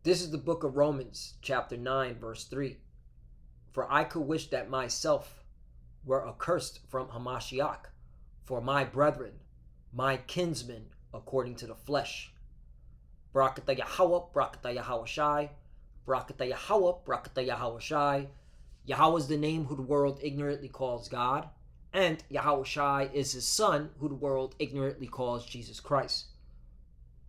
This is the book of Romans, chapter 9, verse 3. For I could wish that myself were accursed from Hamashiach, for my brethren, my kinsmen, according to the flesh. Barakatah Yahweh, Barakatah Yahweh Shai, Barakatah Yahweh, Barakatah Yahweh Shai. Yahweh is the name who the world ignorantly calls God, and Yahweh Shai is his son, who the world ignorantly calls Jesus Christ.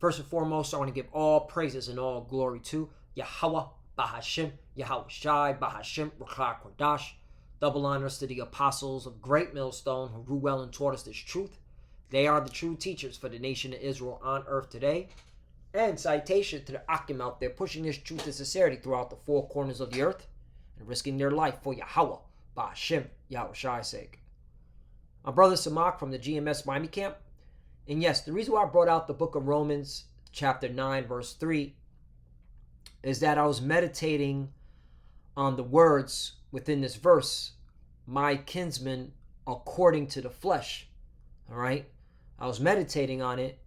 First and foremost, I want to give all praises and all glory to Yahweh Bahashim, Yahweh Shai Bahashim, Ruach Kodash. Double honors to the apostles of Great Millstone who grew well and taught us this truth. They are the true teachers for the nation of Israel on earth today. And citation to the Akim out there pushing this truth and sincerity throughout the four corners of the earth and risking their life for Yahweh Bahashim, Yahweh Shai's sake. My brother Samak from the GMS Miami camp. And yes, the reason why I brought out the book of Romans, chapter 9, verse 3, is that I was meditating on the words within this verse, my kinsmen according to the flesh. All right? I was meditating on it,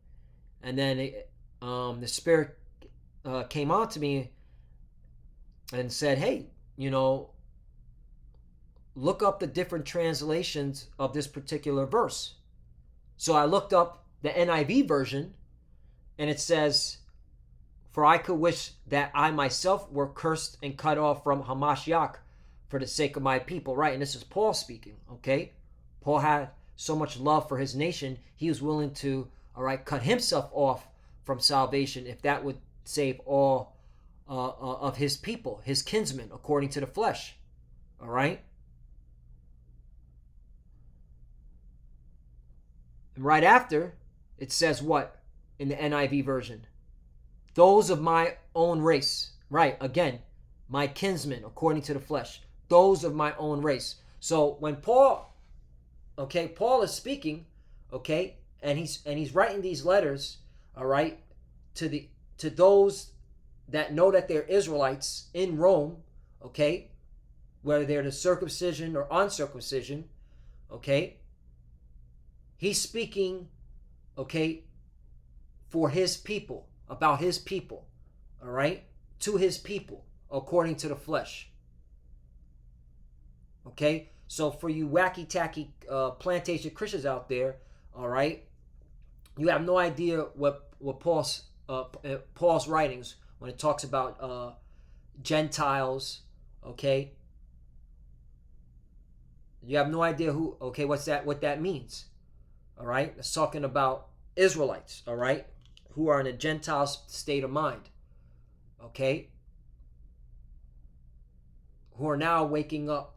and then the Spirit came on to me and said, hey, look up the different translations of this particular verse. So I looked up the NIV version, and it says, for I could wish that I myself were cursed and cut off from Hamashiach for the sake of my people, right? And this is Paul speaking, okay? Paul had so much love for his nation, he was willing to, cut himself off from salvation if that would save all of his people, his kinsmen, according to the flesh, all right? And right after, it says what in the NIV version? Those of my own race. Right, again, my kinsmen, according to the flesh. Those of my own race. So when Paul is speaking, and he's writing these letters, all right, to those that know that they're Israelites in Rome, okay, whether they're the circumcision or uncircumcision, okay, he's speaking, for his people, about his people, all right, to his people, according to the flesh. Okay, so for you wacky-tacky plantation Christians out there, all right, you have no idea what Paul's writings, when it talks about Gentiles, okay, you have no idea what that means, all right? It's talking about Israelites, all right, who are in a Gentile state of mind, okay, who are now waking up,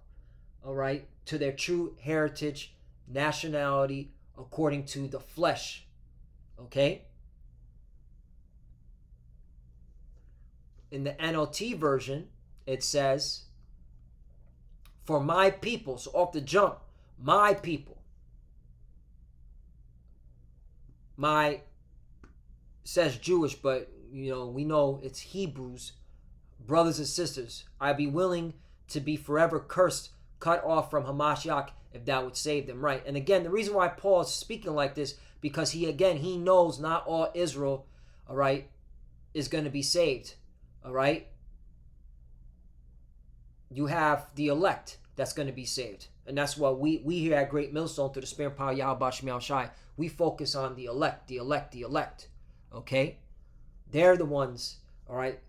all right, to their true heritage, nationality, according to the flesh, okay? In the NLT version, it says, for my people, so off the jump, my people, my says Jewish, but we know it's Hebrews, brothers and sisters, I'd be willing to be forever cursed, cut off from Hamashiach, if that would save them, right? And again, the reason why Paul is speaking like this, because he knows not all Israel, all right, is going to be saved, all right? You have the elect that's going to be saved. And that's why we here at Great Millstone, through the Spirit and Power Yahweh Shemel Shai, we focus on the elect, the elect, the elect. Okay? They're the ones, all right,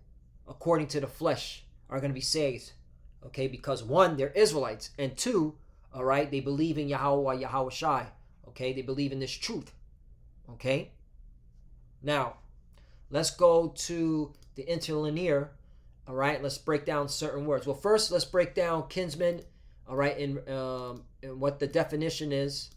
according to the flesh, are going to be saved. Okay? Because one, they're Israelites. And two, all right, they believe in Yahweh, Yahweh Shai. Okay? They believe in this truth. Okay? Now, let's go to the interlinear. All right? Let's break down certain words. Well, first, let's break down kinsman, all right, in what the definition is.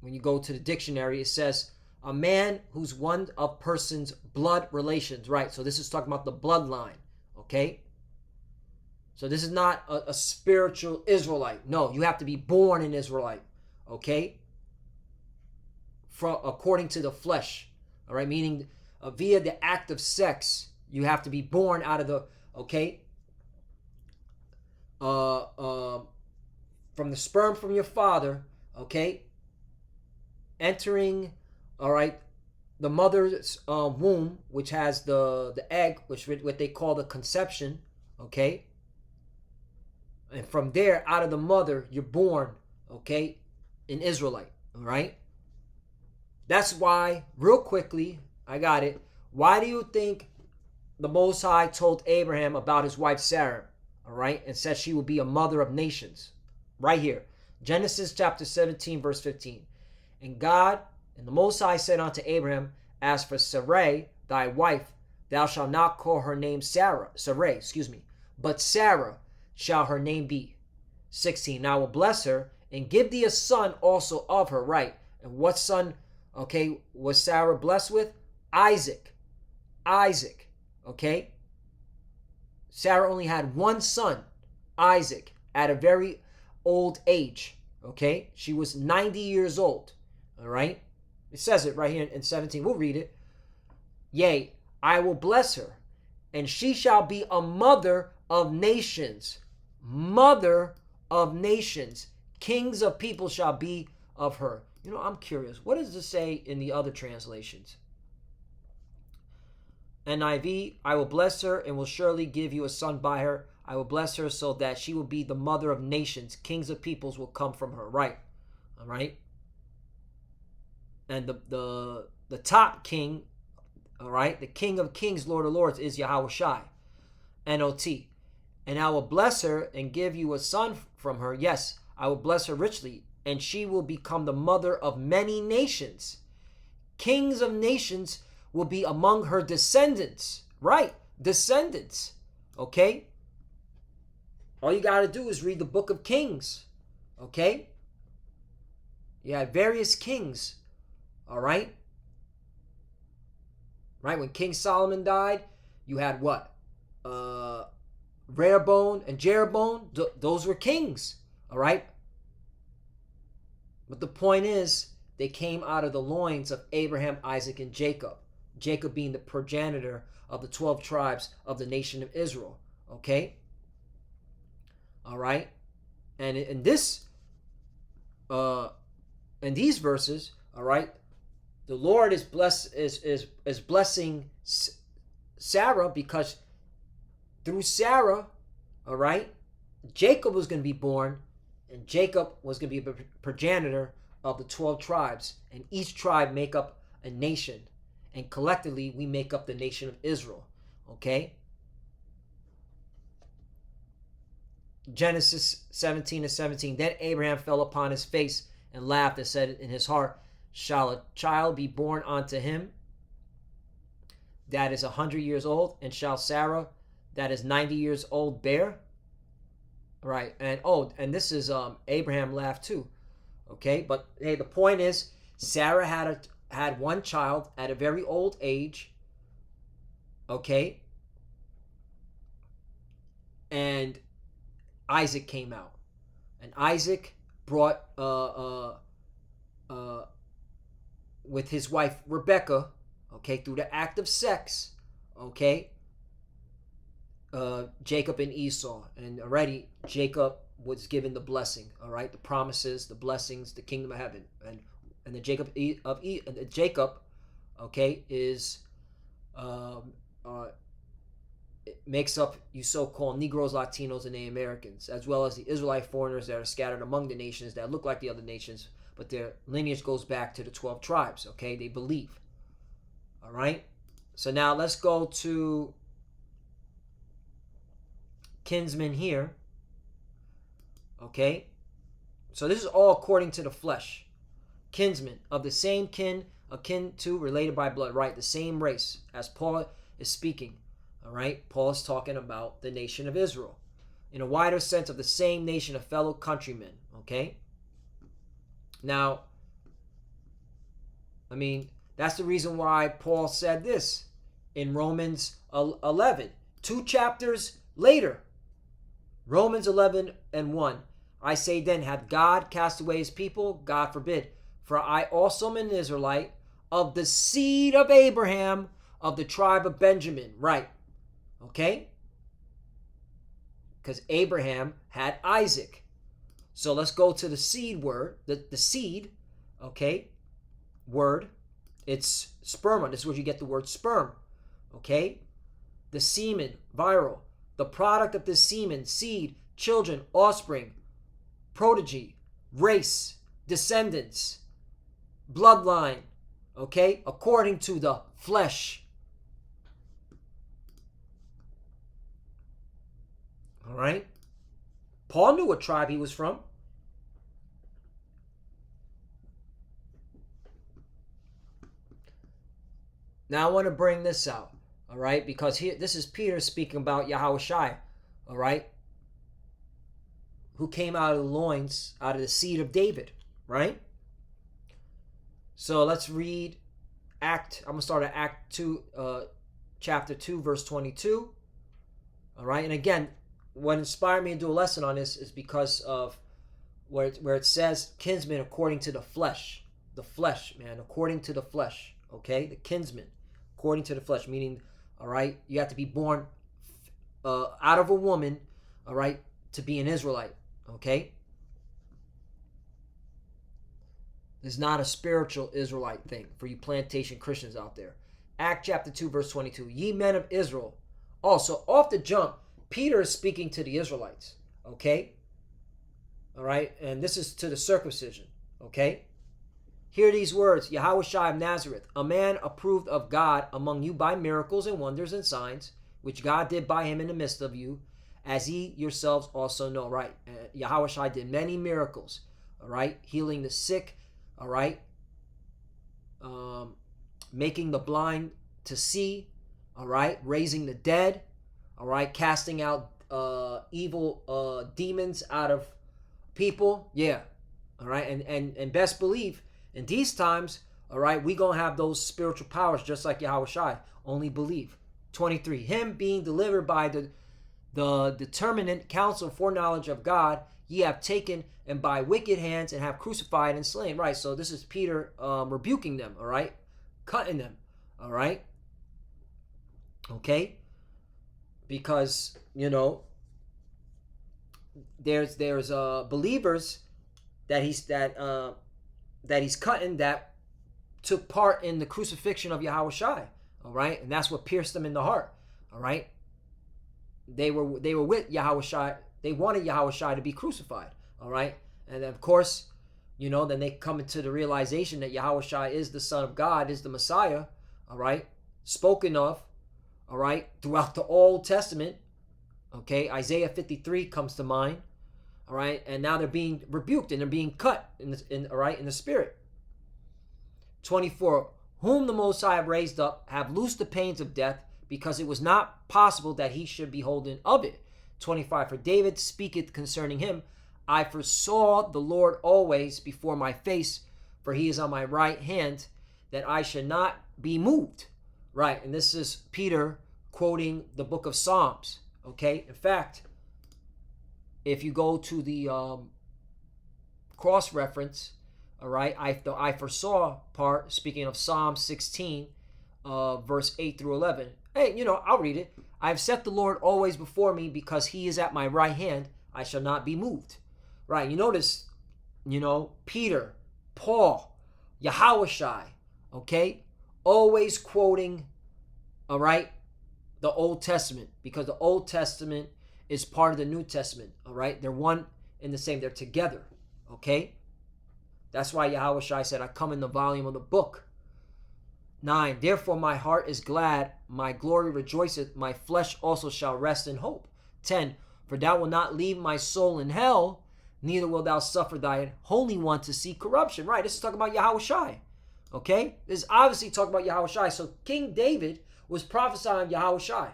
When you go to the dictionary, it says a man who's one of person's blood relations, right? So this is talking about the bloodline, okay? So this is not a spiritual Israelite. No, you have to be born an Israelite, okay? According to the flesh, all right? Meaning via the act of sex, you have to be born out of the, okay? From the sperm from your father, okay? Entering, all right, the mother's womb, which has the egg, which what they call the conception, okay? And from there, out of the mother, you're born, okay, an Israelite, all right? That's why, real quickly, I got it. Why do you think the Most High told Abraham about his wife Sarah, all right, and said she will be a mother of nations? Right here, Genesis chapter 17, verse 15. And God and the Most High said unto Abraham, as for Sarai, thy wife, thou shalt not call her name Sarai, but Sarah shall her name be. 16. And I will bless her and give thee a son also of her, right? And what son, okay, was Sarah blessed with? Isaac, okay? Sarah only had one son, Isaac, at a very old age, okay? She was 90 years old, all right? It says it right here in 17. We'll read it. Yea, I will bless her, and she shall be a mother of nations. Mother of nations. Kings of people shall be of her. You know, I'm curious. What does it say in the other translations? NIV, I will bless her and will surely give you a son by her. I will bless her so that she will be the mother of nations. Kings of peoples will come from her. Right. All right. And the top king, all right, the King of Kings, Lord of Lords, is Yahweh Shai. NOT. And I will bless her and give you a son from her. Yes, I will bless her richly, and she will become the mother of many nations. Kings of nations will be among her descendants. Right, descendants. Okay? All you got to do is read the book of Kings. Okay? You had various kings. All right? Right, when King Solomon died, you had what? Rehoboam and Jeroboam. Those were kings. All right? But the point is, they came out of the loins of Abraham, Isaac, and Jacob. Jacob being the progenitor of the 12 tribes of the nation of Israel. Okay? All right? And in this, in these verses, all right, the Lord is blessing Sarah because through Sarah, all right, Jacob was going to be born, and Jacob was going to be a progenitor of the 12 tribes, and each tribe make up a nation, and collectively we make up the nation of Israel. Okay? Genesis 17:17. Then Abraham fell upon his face and laughed and said in his heart, shall a child be born unto him that is 100 years old, and shall Sarah that is 90 years old bear? Right. And this is Abraham laughed too. Okay, but hey, the point is Sarah had one child at a very old age. Okay, and Isaac came out, and Isaac brought with his wife Rebecca, okay, through the act of sex, okay, Jacob and Esau, and already Jacob was given the blessing, all right, the promises, the blessings, the kingdom of heaven, and the Jacob, okay, is it makes up you so-called Negroes, Latinos, and Native Americans, as well as the Israelite foreigners that are scattered among the nations that look like the other nations, but their lineage goes back to the 12 tribes, okay? They believe. All right? So now let's go to Kinsmen here. Okay? So this is all according to the flesh. Kinsmen, of the same kin, akin to, related by blood, right? The same race, as Paul is speaking. All right? Paul is talking about the nation of Israel. In a wider sense of the same nation of fellow countrymen. Okay? Now, I mean, that's the reason why Paul said this in Romans 11. 2 chapters later. Romans 11:1. I say then, hath God cast away his people? God forbid. For I also am an Israelite, of the seed of Abraham, of the tribe of Benjamin. Right. Okay? Because Abraham had Isaac. So let's go to the seed word, the seed, okay, word. It's sperma. This is where you get the word sperm. Okay? The semen, viral. The product of the semen, seed, children, offspring, protege, race, descendants, bloodline. Okay? According to the flesh. All right? Paul knew what tribe he was from. Now I want to bring this out, all right? Because here, this is Peter speaking about Yahushua, all right? Who came out of the loins, out of the seed of David, right? So let's read I'm going to start at Act 2, chapter 2, verse 22. All right? And again, what inspired me to do a lesson on this is because of where it says kinsmen according to the flesh. The flesh, man, according to the flesh, okay? The kinsmen, according to the flesh, meaning, all right, you have to be born out of a woman, all right, to be an Israelite, okay? It's not a spiritual Israelite thing for you plantation Christians out there. Act chapter 2, verse 22. Ye men of Israel. Also, off the jump, Peter is speaking to the Israelites, okay? All right, and this is to the circumcision, okay? Hear these words, Yahushua of Nazareth, a man approved of God among you by miracles and wonders and signs, which God did by him in the midst of you, as ye yourselves also know, right? Yahushua did many miracles, all right? Healing the sick, all right? Making the blind to see, all right? Raising the dead, all right? Casting out evil demons out of people, yeah, all right? And best believe, in these times, all right, we going to have those spiritual powers just like Yahushua. Only believe. 23. Him being delivered by the determinate counsel foreknowledge of God, ye have taken and by wicked hands and have crucified and slain. Right, so this is Peter rebuking them, all right? Cutting them, all right? Okay? Because, you know, there's believers that he's cutting that took part in the crucifixion of Yahushua, all right? And that's what pierced them in the heart, all right? They were with Yahushua. They wanted Yahushua to be crucified, all right? And of course, you know, then they come into the realization that Yahushua is the Son of God, is the Messiah, all right? Spoken of, all right, throughout the Old Testament, okay? Isaiah 53 comes to mind, all right? And now they're being rebuked and they're being cut in the spirit. 24, whom the Most High have raised up, have loosed the pains of death, because it was not possible that he should be holden of it. 25, for David speaketh concerning him, I foresaw the Lord always before my face, for he is on my right hand, that I should not be moved. Right, and this is Peter quoting the book of Psalms, okay? In fact, if you go to the cross-reference, all right, I foresaw part, speaking of Psalm 16, verse 8 through 11. Hey, you know, I'll read it. I have set the Lord always before me, because he is at my right hand, I shall not be moved. Right, you notice, you know, Peter, Paul, Yahushua, okay, always quoting, all right, the Old Testament, because the Old Testament is part of the New Testament, all right? They're one and the same. They're together, okay? That's why Yahushua said, I come in the volume of the book. 9, therefore my heart is glad, my glory rejoiceth, my flesh also shall rest in hope. 10, for thou wilt not leave my soul in hell, neither wilt thou suffer thy Holy One to see corruption. Right, this is talking about Yahushua, okay? This is obviously talking about Yahushua. So King David was prophesying Yahushua,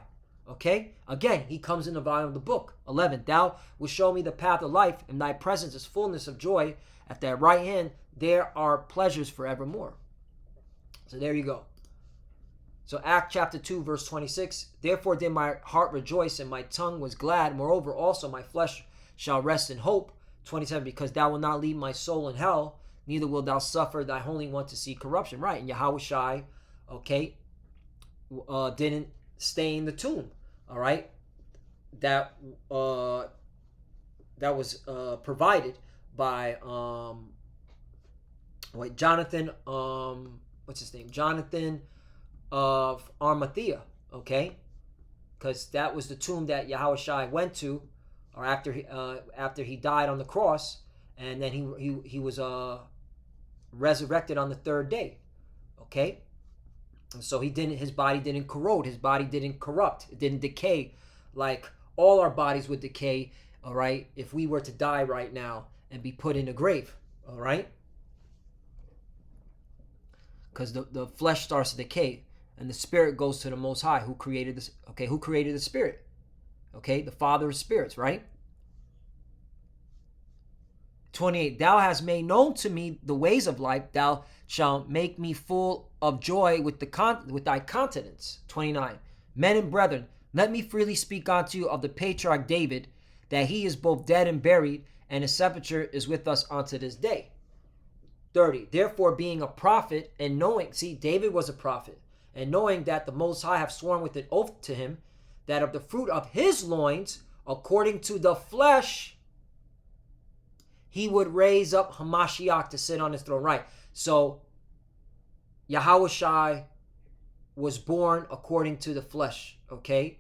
okay? Again, he comes in the volume of the book. 11, thou wilt show me the path of life, and thy presence is fullness of joy. At thy right hand there are pleasures forevermore. So there you go. So Act chapter 2, verse 26. Therefore did my heart rejoice, and my tongue was glad. Moreover also my flesh shall rest in hope. 27, because thou wilt not leave my soul in hell, neither wilt thou suffer thy Holy One to see corruption. Right, and Yahushua, okay, didn't stay in the tomb. All right, that was provided by Jonathan what's his name? Jonathan of Arimathea, okay? Because that was the tomb that Yahushua went to, or after he died on the cross, and then he was resurrected on the third day, okay? And so his body didn't corrode, his body didn't corrupt, it didn't decay, like all our bodies would decay, all right, if we were to die right now and be put in a grave, all right? Because the flesh starts to decay, and the spirit goes to the Most High, who created this. Okay, who created the spirit? Okay, the Father of spirits, right? 28. Thou hast made known to me the ways of life. Thou shalt make me full of joy with thy countenance. 29. Men and brethren, let me freely speak unto you of the patriarch David, that he is both dead and buried, and his sepulchre is with us unto this day. 30. Therefore, being a prophet, and knowing, see, David was a prophet, and knowing that the Most High have sworn with an oath to him, that of the fruit of his loins, according to the flesh, he would raise up Hamashiach to sit on his throne. Right. So, Yahushua was born according to the flesh, okay?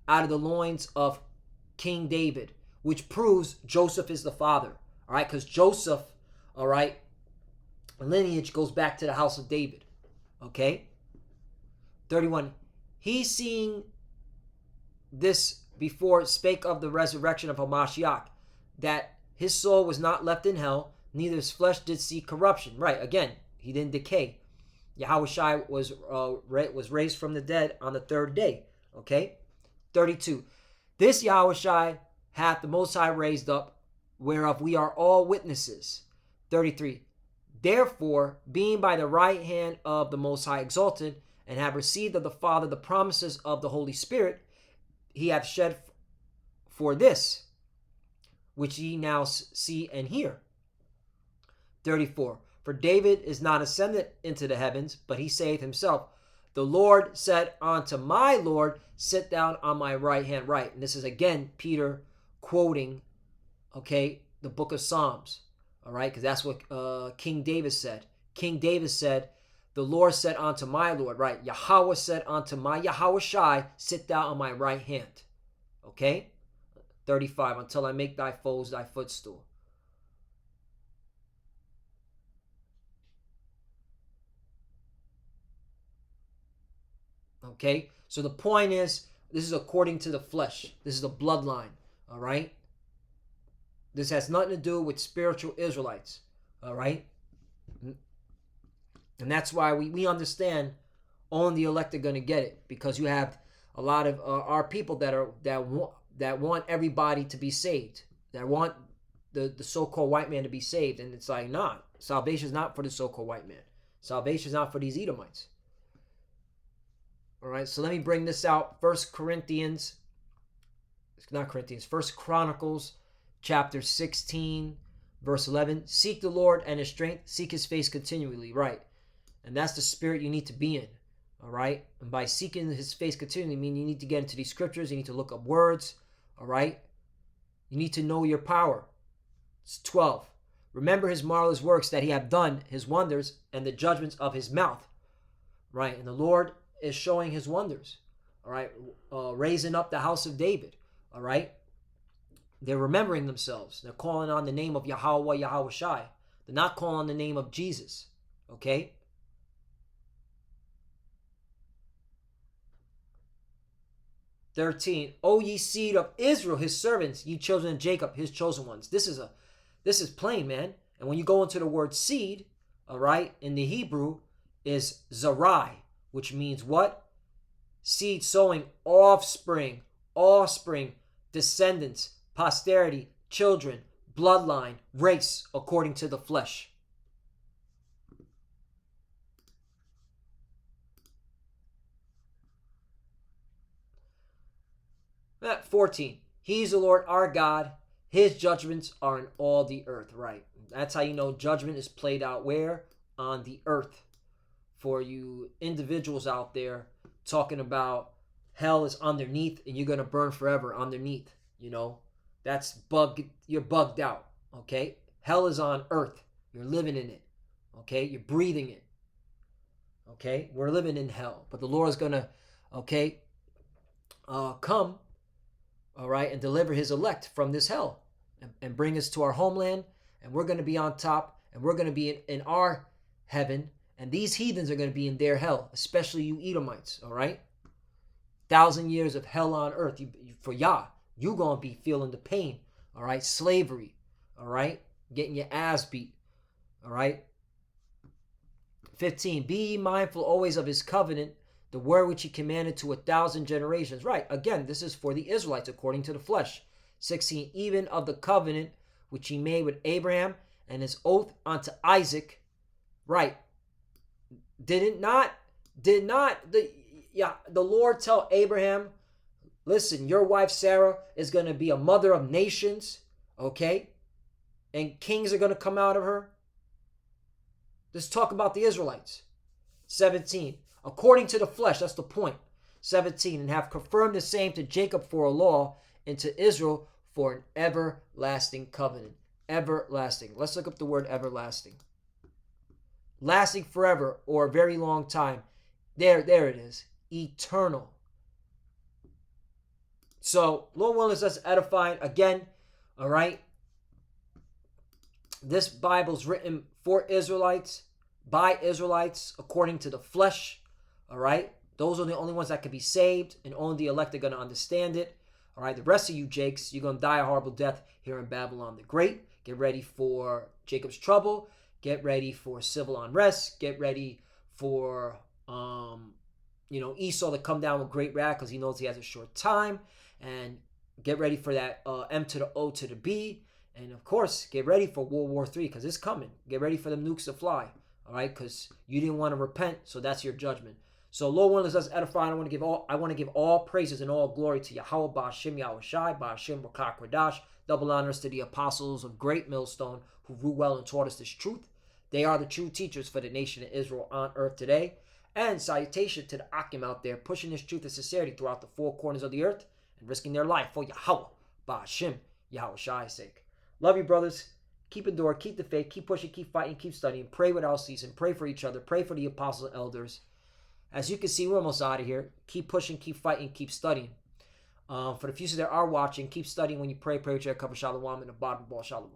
Out of the loins of King David, which proves Joseph is the father, all right? Because Joseph, all right, lineage goes back to the house of David, okay? 31. He, seeing this before, spake of the resurrection of Hamashiach, that his soul was not left in hell, neither his flesh did see corruption. Right, again, he didn't decay. Yahushua was raised from the dead on the third day, okay? 32. This Yahushua hath the Most High raised up, whereof we are all witnesses. 33. Therefore, being by the right hand of the Most High exalted, and have received of the Father the promises of the Holy Spirit, he hath shed for this, which ye now see and hear. 34. For David is not ascended into the heavens, but he saith himself, the Lord said unto my Lord, sit down on my right hand. Right. And this is again Peter quoting, okay, the book of Psalms. All right, because that's what King David said. King David said, the Lord said unto my Lord, right? Yahweh said unto my Yahushai, sit thou on my right hand. Okay? 35, until I make thy foes thy footstool. Okay? So the point is, this is according to the flesh. This is the bloodline. All right? This has nothing to do with spiritual Israelites. All right? And that's why we understand only the elect are going to get it, because you have a lot of our people that want everybody to be saved, that want the so-called white man to be saved, and it's like, nah, salvation is not for the so-called white man. Salvation is not for these Edomites. All right, so let me bring this out. First Chronicles chapter 16, verse 11. Seek the Lord and his strength, seek his face continually. Right. And that's the spirit you need to be in, all right? And by seeking his face continually, I mean you need to get into these scriptures, you need to look up words, all right? You need to know your power. It's 12. Remember his marvelous works that he hath done, his wonders, and the judgments of his mouth, right? And the Lord is showing his wonders, all right? Raising up the house of David, all right? They're remembering themselves. They're calling on the name of Yahweh, Yahushai. They're not calling on the name of Jesus, okay? 13. O ye seed of Israel, his servants, ye children of Jacob, his chosen ones. This is plain, man. And when you go into the word seed, all right, in the Hebrew is zarai, which means what? Seed sowing, offspring, descendants, posterity, children, bloodline, race, according to the flesh. That 14. He is the Lord our God. His judgments are in all the earth. Right. That's how you know judgment is played out where? On the earth. For you individuals out there talking about hell is underneath and you're going to burn forever underneath. You know, you're bugged out. Okay. Hell is on earth. You're living in it. Okay. You're breathing it. Okay, we're living in hell, but the Lord is gonna, okay, come, all right, and deliver His elect from this hell, and bring us to our homeland, and we're gonna be on top, and we're gonna be in our heaven, and these heathens are gonna be in their hell, especially you Edomites. All right, 1,000 years of hell on earth. For Yah, you gonna be feeling the pain. All right, slavery. All right, getting your ass beat. All right. 15, be mindful always of His covenant, the word which He commanded to 1,000 generations. Right, again, this is for the Israelites according to the flesh. 16, even of the covenant which He made with Abraham and His oath unto Isaac. Right, did not the Lord tell Abraham, listen, your wife Sarah is going to be a mother of nations, okay, and kings are going to come out of her? Let's talk about the Israelites. 17, according to the flesh, that's the point. 17, and have confirmed the same to Jacob for a law, and to Israel for an everlasting covenant. Everlasting. Let's look up the word everlasting. Lasting forever, or a very long time. There it is. Eternal. So, Lord willing, us edifying again. All right. This Bible's written for Israelites, by Israelites, according to the flesh. All right. Those are the only ones that can be saved, and only the elect are going to understand it. All right. The rest of you Jakes, you're going to die a horrible death here in Babylon the Great. Get ready for Jacob's trouble. Get ready for civil unrest. Get ready for, Esau to come down with great wrath because he knows he has a short time. And get ready for that M to the O to the B. And of course, get ready for World War III because it's coming. Get ready for the nukes to fly. All right, because you didn't want to repent, so that's your judgment. So Lord willing, us edifying. I want to give all praises and all glory to Yahweh, Ba'ashem Yahweh Shai, Ba'ashem Rakak Radash. Double honors to the apostles of Great Millstone who grew well and taught us this truth. They are the true teachers for the nation of Israel on earth today. And salutation to the Akim out there pushing this truth and sincerity throughout the four corners of the earth and risking their life for Yahweh, Ba'ashem Yahweh Shai's sake. Love you, brothers. Keep enduring, keep the faith, keep pushing, keep fighting, keep studying. Pray without ceasing. Pray for each other. Pray for the apostles and elders. As you can see, we're almost out of here. Keep pushing, keep fighting, keep studying. For the few that are watching, keep studying when you pray. Pray with your cover. Shalom and the bottom ball. Shalom.